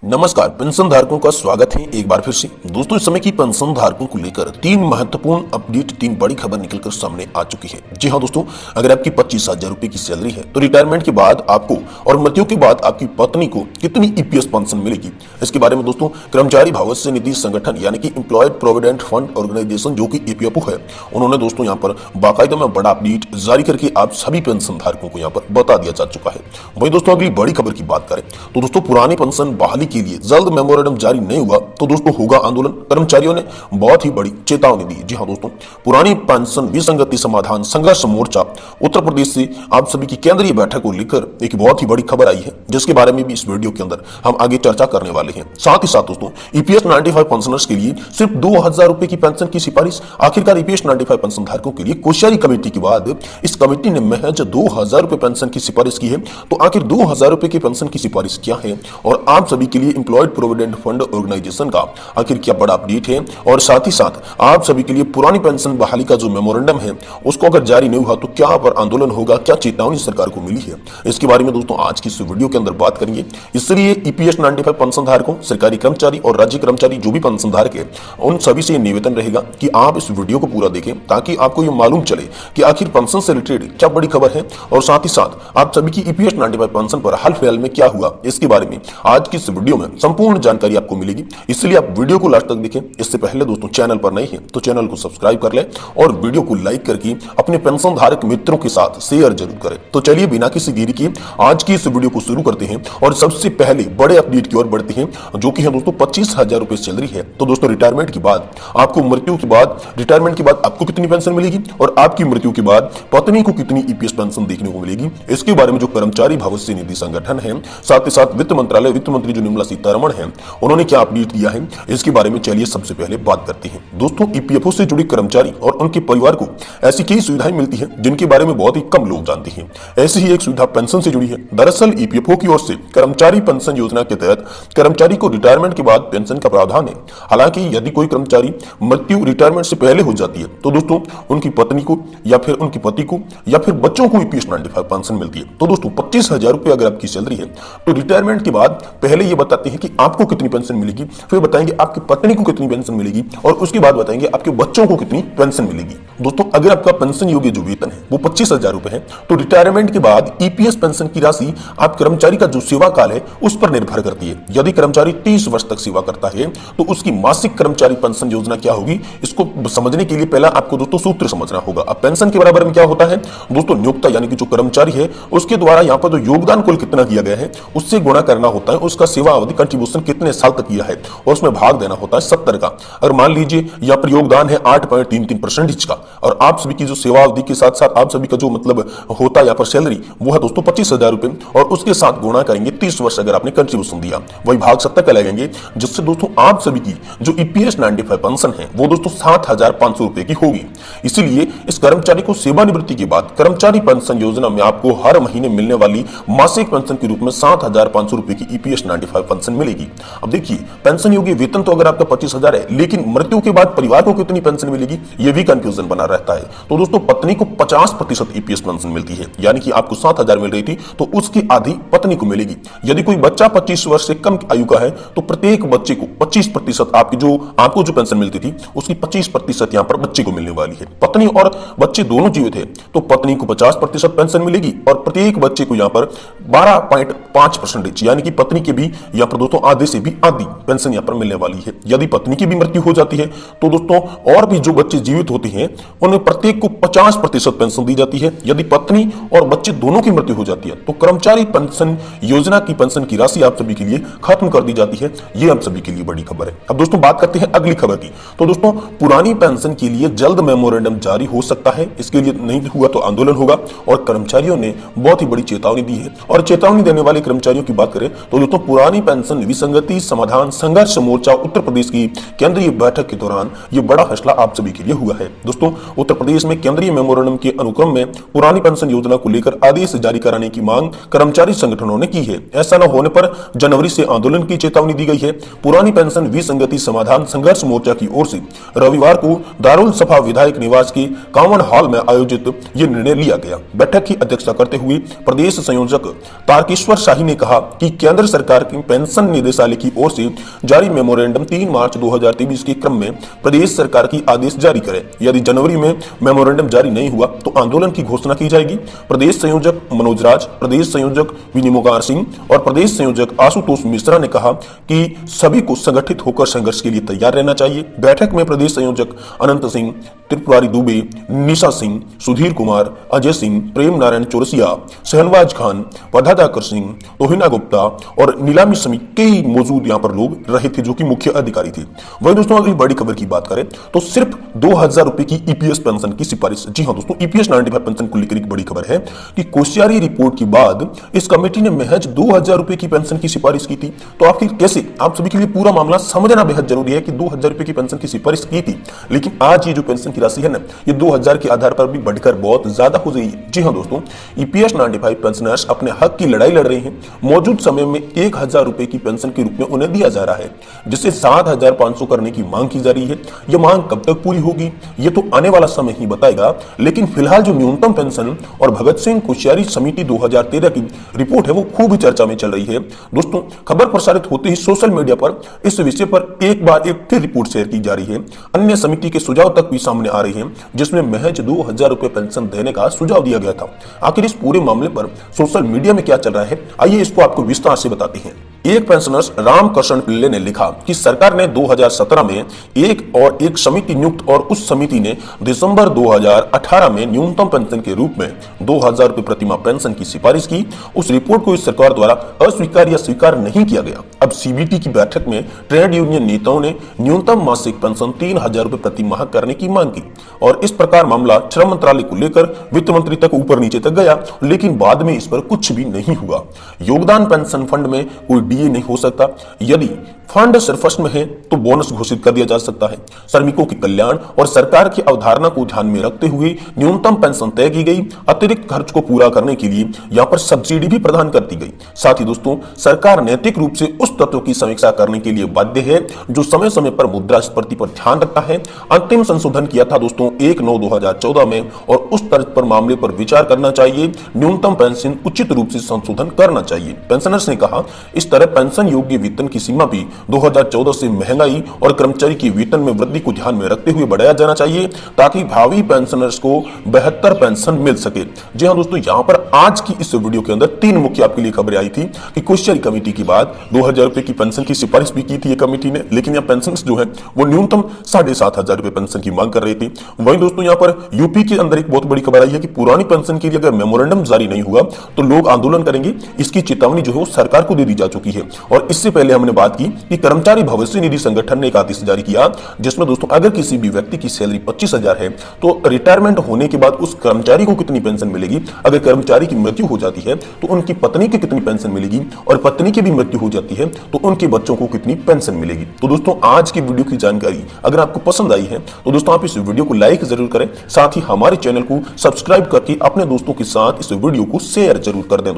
नमस्कार, पेंशन धारकों का स्वागत है एक बार फिर से। दोस्तों, इस समय की पेंशन धारकों को लेकर तीन महत्वपूर्ण अपडेट, तीन बड़ी खबर निकलकर सामने आ चुकी है। जी हाँ दोस्तों, अगर आपकी 25,000 रुपए की सैलरी है तो रिटायरमेंट के बाद आपको और मृत्यु के बाद आपकी पत्नी को कितनी ईपीएस पेंशन मिलेगी, इसके बारे में दोस्तों कर्मचारी भविष्य निधि संगठन यानी कि एम्प्लॉयड प्रोविडेंट फंड ऑर्गेनाइजेशन जो कि ईपीएफओ है, उन्होंने दोस्तों यहाँ पर बाकायदा में बड़ा अपडेट जारी करके आप सभी पेंशन धारकों को यहाँ पर बता दिया जा चुका है। वही दोस्तों, अगली बड़ी खबर की बात करें तो दोस्तों पुरानी पेंशन बहाली के लिए जल्द मेमोरेंडम जारी नहीं हुआ तो दोस्तों होगा आंदोलन। कर्मचारियों ने बहुत ही बड़ी चेतावनी दी। जी हाँ दोस्तों, पुरानी पेंशन विसंगति समाधान संघर्ष मोर्चा उत्तर प्रदेश से आप सभी की केंद्रीय बैठक को लेकर एक बहुत ही बड़ी खबर आई है, जिसके बारे में भी इस वीडियो के अंदर हम आगे चर्चा करने वाले हैं। साथ ही साथ दोस्तों ईपीएस 95 पेंशनर्स के लिए सिर्फ 2,000 रुपए की पेंशन की सिफारिश। आखिरकार ईपीएस 95 पेंशन धारकों के लिए कोश्यारी कमेटी के बाद इस कमेटी ने महज 2,000 रुपए पेंशन की सिफारिश की है। तो आखिर 2,000 रुपए की पेंशन की सिफारिश क्या है और आप सभी के लिए एम्प्लॉयड प्रोविडेंट फंड ऑर्गेनाइजेशन का आखिर क्या बड़ा अपडेट है, और साथ ही साथ आप सभी के लिए पुरानी पेंशन बहाली का जो मेमोरेंडम है उसको अगर जारी नहीं हुआ तो क्या पर आंदोलन होगा, क्या चेतावनी सरकार को मिली है, इसके बारे में दोस्तों आज की इस वीडियो के अंदर बात करेंगे। इसलिए ईपीएस 95 पेंशन धारकों, सरकारी कर्मचारी और राज्य कर्मचारी जो भी पेंशन धारक है, उन सभी से निवेदन रहेगा कि आप इस वीडियो को पूरा देखें ताकि आपको ये मालूम चले कि आखिर पेंशन से रिलेटेड क्या बड़ी खबर है, और साथ ही साथ आप सभी की ईपीएस 95 पेंशन पर हाल फिलहाल में क्या हुआ, इसके बारे में आज की इस वीडियो में संपूर्ण जानकारी आपको मिलेगी। इसलिए आप वीडियो को लास्ट तक देखें। इससे पहले दोस्तों चैनल पर नए हैं तो चैनल को सब्सक्राइब कर लें और वीडियो को लाइक करके अपने पेंशन धारक मित्रों के साथ शेयर जरूर करें। तो चलिए बिना किसी देरी के आज की इस वीडियो को शुरू करते हैं और सबसे पहले बड़े अपडेट की ओर बढ़ते हैं, जो कि है दोस्तों 25,000 रुपए सैलरी है। तो दोस्तों रिटायरमेंट के बाद आपको मृत्यु के बाद रिटायरमेंट के बाद आपको कितनी पेंशन मिलेगी और आपकी मृत्यु के बाद पत्नी को कितनी ईपीएस पेंशन देखने को मिलेगी, इसके बारे में जो कर्मचारी भविष्य निधि संगठन है, साथ ही साथ वित्त मंत्रालय वित्त मंत्री जो निर्मला सीतारमण है, उन्होंने क्या अपडेट दिया है, इसके बारे में चलिए सबसे पहले बात करते हैं। दोस्तों ईपीएफओ से जुड़े कर्मचारी और उनके परिवार को ऐसी कई सुविधाएं मिलती हैं जिनके बारे में बहुत ही कम लोग जानते हैं। ऐसी ही एक सुविधा पेंशन से जुड़ी है। दरअसल ईपीएफओ की ओर से कर्मचारी पेंशन योजना के तहत कर्मचारी को रिटायरमेंट के बाद पेंशन का प्रावधान है। हालांकि यदि कोई कर्मचारी मृत्यु रिटायरमेंट से पहले हो जाती है तो दोस्तों उनकी पत्नी को या फिर उनकी पति को या फिर बच्चों को ईपीएस 95 पेंशन मिलती है। तो दोस्तों 25,000 रुपए अगर आपकी सैलरी है तो रिटायरमेंट के बाद पहले ये बताते हैं कि आपको कितनी पेंशन मिलेगी, फिर बताएंगे आपकी पत्नी को कितनी पेंशन मिलेगी और उसके बाद बताएंगे आपके बच्चों को कितनी पेंशन मिलेगी। दोस्तों अगर आपका पेंशन योग्य जो वेतन है वो 25,000 रुपए है तो रिटायरमेंट के बाद ईपीएस पेंशन की राशि आप कर्मचारी का जो सेवा काल है उस पर निर्भर करती है। यदि कर्मचारी 30 वर्ष तक सेवा करता है तो उसकी मासिक कर्मचारी पेंशन योजना क्या होगी, इसको समझने के लिए पहला आपको दोस्तों सूत्र समझना होगा। अब पेंशन के बराबर में क्या होता है दोस्तों, नियोक्ता यानी कि जो कर्मचारी है उसके द्वारा यहाँ पर जो योगदान कुल कितना किया गया है उससे गुणा करना होता है उसका सेवा अवधि कंट्रीब्यूशन कितने साल तक किया है और उसमें भाग देना होता है 70 का। अगर मान लीजिए यहाँ पर योगदान है 8.33% का और आप सभी की जो सेवा अवधि के साथ साथ आप सभी का जो मतलब होता है यहाँ पर सैलरी वो है दोस्तों 25,000 रुपए और उसके साथ गुणा करेंगे 30 वर्ष अगर आपने कंट्रीब्यूशन दिया, वही भाग 70 का लगेंगे, जिससे दोस्तों आप सभी की जो ईपीएस 95 पेंशन है वो दोस्तों 7,500 रुपए की होगी। इसीलिए इस कर्मचारी को सेवानिवृत्ति के बाद कर्मचारी पेंशन योजना में आपको हर महीने मिलने वाली मासिक पेंशन के रूप में 7,500 रुपए की ईपीएस 95 पेंशन मिलेगी। अब देखिए पेंशन योग्य वेतन तो अगर आपका 25,000 है, लेकिन मृत्यु के बाद परिवार को कितनी पेंशन मिलेगी ये भी कंफ्यूजन बना रहता है। तो दोस्तों पत्नी को 50% ईपीएस पेंशन मिलती है, यानी कि आपको 7,000 मिल रही थी तो उसकी आधी पत्नी को मिलेगी। यदि कोई बच्चा 25 वर्ष से कम आयु का है तो प्रत्येक बच्चे को 25% आपको जो पेंशन मिलती थी उसकी 25% यहाँ पर बच्चे को मिलने वाली है। पत्नी और बच्चे दोनों जीवित है तो पत्नी को 50% पेंशन मिलेगी और प्रत्येक बच्चे को यहाँ पर 12.5% यानी कि पत्नी के भी यहाँ पर दोस्तों आधे से भी आधी पेंशन यहाँ पर मिलने वाली है। यदि पत्नी की भी मृत्यु हो जाती है तो दोस्तों और भी जो बच्चे जीवित होते हैं उन्हें प्रत्येक को 50% पेंशन दी जाती है। यदि पत्नी और बच्चे दोनों की मृत्यु हो जाती है तो कर्मचारी पेंशन योजना की पेंशन की राशि आप सभी के लिए खत्म कर दी जाती है। ये आप सभी के लिए बड़ी खबर है। अब दोस्तों बात करते हैं अगली खबर की। तो दोस्तों पुरानी पेंशन के लिए जल्द मेमोरेंडम जारी हो सकता है, इसके लिए नहीं हुआ तो आंदोलन होगा और कर्मचारियों ने बहुत ही बड़ी चेतावनी दी है। और चेतावनी देने वाले कर्मचारियों की बात करें तो दोस्तों पुरानी पेंशन विसंगति समाधान संघर्ष मोर्चा उत्तर प्रदेश की केंद्रीय बैठक के दौरान ये बड़ा फैसला आप सभी के लिए हुआ है। दोस्तों उत्तर प्रदेश में केंद्रीय मेमोरेंडम के अनुक्रम में पुरानी पेंशन योजना को लेकर आदेश जारी कराने की मांग कर्मचारी संगठनों ने की है। ऐसा न होने पर जनवरी से आंदोलन की चेतावनी दी गई है। पुरानी पेंशन विसंगति समाधान संघर्ष मोर्चा की ओर से रविवार को दारुल सफा विधायक निवास के कॉमन हॉल में आयोजित ये निर्णय लिया गया। बैठक की अध्यक्षता करते हुए प्रदेश संयोजक तारकेश्वर शाही ने कहा कि केंद्र सरकार की पेंशन निदेशालय की ओर से जारी मेमोरेंडम 3 मार्च 2023 के क्रम में प्रदेश सरकार की आदेश जारी करे। यदि जनवरी में मेमोरेंडम जारी नहीं हुआ तो आंदोलन की घोषणा की जाएगी। प्रदेश संयोजक मनोज राज, प्रदेश संयोजक विनिमोकार सिंह और प्रदेश संयोजक आशुतोष मिश्रा ने कहा कि सभी को संगठित होकर संघर्ष के लिए तैयार रहना चाहिए। बैठक में प्रदेश संयोजक अनंत सिंह, त्रिपुरारी दुबे, निशा सिंह, सुधीर कुमार, अजय सिंह, प्रेम नारायण चौरसिया, शहनवाज खान, पदाधाकर सिंह, तोहिना गुप्ता और नीलामी समेत कई मौजूद यहाँ पर लोग रहे थे जो कि मुख्य अधिकारी थे। वहीं दोस्तों अगली बड़ी खबर की बात करें तो सिर्फ 2000 रुपए की ईपीएस पेंशन की सिफारिश। जी हाँ दोस्तों, ईपीएस 95 पेंशन को लेकर एक बड़ी खबर है कि कोश्यारी रिपोर्ट के बाद इस कमेटी ने महज 2000 रुपए की पेंशन की सिफारिश की थी। तो आखिर कैसे, आप सभी के लिए पूरा मामला समझना बेहद जरूरी है कि 2000 रुपए की पेंशन की सिफारिश की थी, लेकिन आज ये जो पेंशन की राशि है ना, ये 2000 के आधार पर भी बढ़कर बहुत ज्यादा हो गई है। जी हाँ दोस्तों, ईपीएस 95 पेंशनर्स अपने हक की लड़ाई लड़ रहे हैं। मौजूद समय में 1000 रुपए की पेंशन के रूप में उन्हें दिया जा रहा है, जिसे 7500 करने की मांग की जा रही है। यह मांग कब तक पूरी होगी ये तो आने वाला समय ही बताएगा, लेकिन फिलहाल जो न्यूनतम पेंशन और भगत सिंह कोश्यारी समिति 2013 की रिपोर्ट है वो खूब चर्चा में चल रही है। दोस्तों खबर प्रसारित होते ही सोशल मीडिया पर इस विषय पर एक बार एक फिर रिपोर्ट शेयर की जा रही है। अन्य समिति के सुझाव तक भी सामने आ रहे हैं, जिसमें महज 2000 रुपए पेंशन देने का सुझाव दिया गया था। आखिर इस पूरे मामले पर सोशल मीडिया में क्या चल रहा है, आइए इसको आपको विस्तार से बताते हैं। एक पेंशनर्स रामकृष्ण पिल्ले ने लिखा कि सरकार ने 2017 में एक समिति नियुक्त और उस समिति ने दिसंबर 2018 में न्यूनतम पेंशन के रूप में 2000 रुपए प्रतिमाह पेंशन की सिफारिश की। उस रिपोर्ट को इस सरकार द्वारा अस्वीकार या स्वीकार नहीं किया गया। अब सीबीटी की बैठक में ट्रेड यूनियन नेताओं ने न्यूनतम मासिक पेंशन 3000 रुपए प्रति माह करने की मांग की और इस प्रकार मामला श्रम मंत्रालय को लेकर वित्त मंत्री तक ऊपर नीचे तक गया, लेकिन बाद में इस पर कुछ भी नहीं हुआ। योगदान पेंशन फंड में कोई डीए नहीं हो सकता। यदि फंड सरप्लस में है तो बोनस घोषित कर दिया जा सकता है। श्रमिकों के कल्याण और सरकार की अवधारणा को ध्यान में रखते हुए न्यूनतम पेंशन तय की गई। अतिरिक्त खर्च को पूरा करने के लिए यहाँ पर सब्सिडी भी प्रदान कर दी गई। साथ ही दोस्तों सरकार नैतिक रूप से उस तत्व की समीक्षा करने के लिए बाध्य है जो समय समय पर मुद्रास्फीति पर ध्यान रखता है। अंतिम संशोधन किया था दोस्तों 1/9/2014 में और उस तर्ज पर मामले पर विचार करना चाहिए। न्यूनतम पेंशन उचित रूप से संशोधन करना चाहिए। पेंशनर्स ने कहा इस तरह पेंशन योग्य वेतन की सीमा भी 2014 से महंगाई और कर्मचारी की वेतन में वृद्धि को ध्यान में रखते हुए बढ़ाया जाना चाहिए ताकि भावी पेंशनर्स को बेहतर पेंशन मिल सके। जी हाँ दोस्तों, यहाँ पर आज की इस वीडियो के अंदर 3 मुख्य आपके लिए खबरें आई थी कि कोश्यारी कमेटी के बाद 2000 रुपए की पेंशन की सिफारिश भी की थी ये कमेटी ने, लेकिन यहाँ पेंशनर्स जो है वो न्यूनतम 7500 रुपए पेंशन की मांग कर रहे थे। वहीं दोस्तों यहाँ पर यूपी के अंदर एक बहुत बड़ी खबर आई है कि पुरानी पेंशन के लिए अगर मेमोरेंडम जारी नहीं हुआ तो लोग आंदोलन करेंगे। इसकी चेतावनी जो है वो सरकार को दे दी जा चुकी है। और इससे पहले हमने बात की कि कर्मचारी भविष्य निधि संगठन ने एक आदेश जारी किया जिसमें दोस्तों अगर किसी भी व्यक्ति की सैलरी 25,000 है तो रिटायरमेंट होने के बाद उस कर्मचारी को कितनी पेंशन मिलेगी, अगर कर्मचारी की मृत्यु हो जाती है तो उनकी पत्नी की कितनी पेंशन मिलेगी और पत्नी की भी मृत्यु हो जाती है तो उनके बच्चों को कितनी पेंशन मिलेगी। तो दोस्तों आज की वीडियो की जानकारी अगर आपको पसंद आई है तो दोस्तों आप इस वीडियो को लाइक जरूर करें, साथ ही हमारे चैनल को सब्सक्राइब करके अपने दोस्तों के साथ इस वीडियो को शेयर जरूर कर दें।